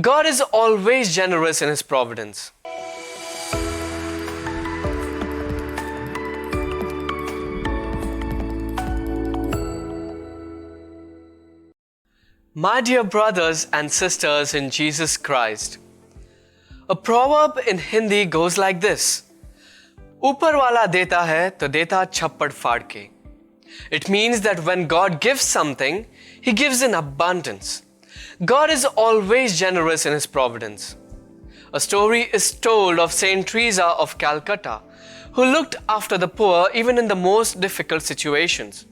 God is always generous in His providence. My dear brothers and sisters in Jesus Christ, a proverb in Hindi goes like this: Upar wala deta hai to deta chhappad phaad ke. It means that when God gives something, He gives in abundance. God is always generous in His providence. A story is told of Saint Theresa of Calcutta, who looked after the poor even in the most difficult situations.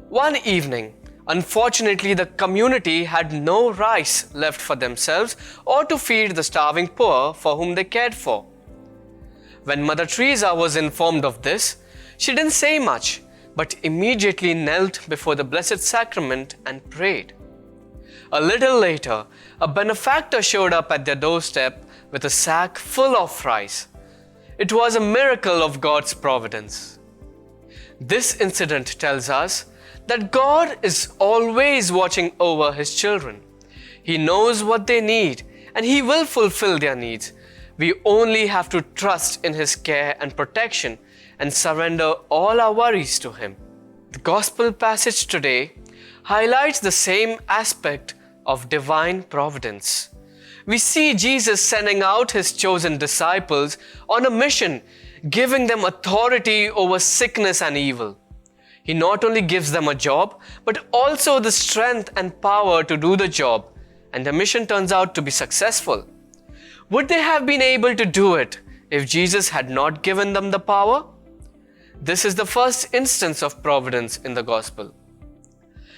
One evening, unfortunately, the community had no rice left for themselves or to feed the starving poor for whom they cared for. When Mother Theresa was informed of this, she didn't say much, but immediately knelt before the Blessed Sacrament and prayed. A little later, a benefactor showed up at their doorstep with a sack full of rice. It was a miracle of God's providence. This incident tells us that God is always watching over His children. He knows what they need and He will fulfill their needs. We only have to trust in His care and protection and surrender all our worries to Him. The Gospel passage today highlights the same aspect of divine providence. We see Jesus sending out His chosen disciples on a mission, giving them authority over sickness and evil. He not only gives them a job, but also the strength and power to do the job, and the mission turns out to be successful. Would they have been able to do it if Jesus had not given them the power? This is the first instance of providence in the Gospel.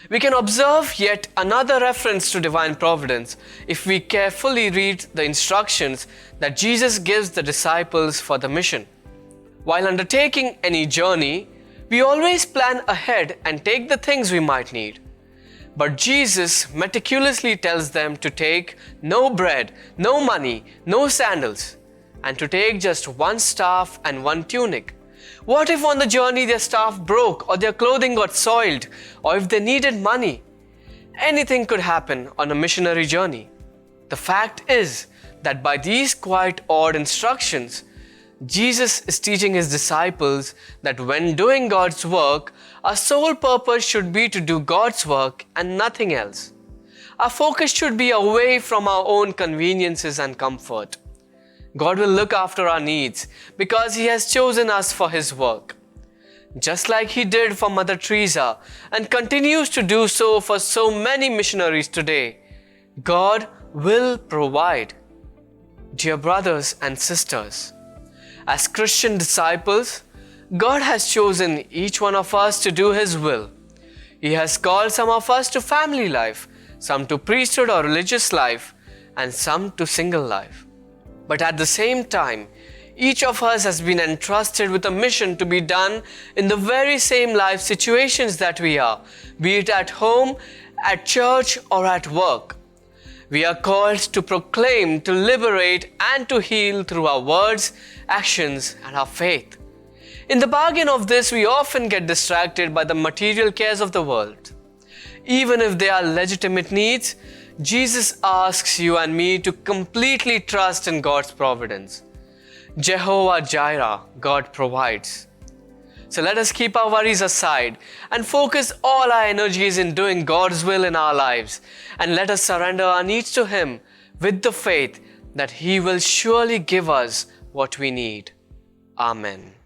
We can observe yet another reference to divine providence if we carefully read the instructions that Jesus gives the disciples for the mission. While undertaking any journey, we always plan ahead and take the things we might need. But Jesus meticulously tells them to take no bread, no money, no sandals, and to take just one staff and one tunic. What if on the journey their staff broke or their clothing got soiled or if they needed money? Anything could happen on a missionary journey. The fact is that by these quite odd instructions, Jesus is teaching His disciples that when doing God's work, our sole purpose should be to do God's work and nothing else. Our focus should be away from our own conveniences and comfort. God will look after our needs because He has chosen us for His work. Just like He did for Mother Theresa and continues to do so for so many missionaries today, God will provide. Dear brothers and sisters, as Christian disciples, God has chosen each one of us to do His will. He has called some of us to family life, some to priesthood or religious life, and some to single life. But at the same time, each of us has been entrusted with a mission to be done in the very same life situations that we are, be it at home, at church, or at work. We are called to proclaim, to liberate, and to heal through our words, actions, and our faith. In the bargain of this, we often get distracted by the material cares of the world. Even if they are legitimate needs, Jesus asks you and me to completely trust in God's providence. Jehovah Jireh, God provides. So let us keep our worries aside and focus all our energies in doing God's will in our lives. And let us surrender our needs to Him with the faith that He will surely give us what we need. Amen.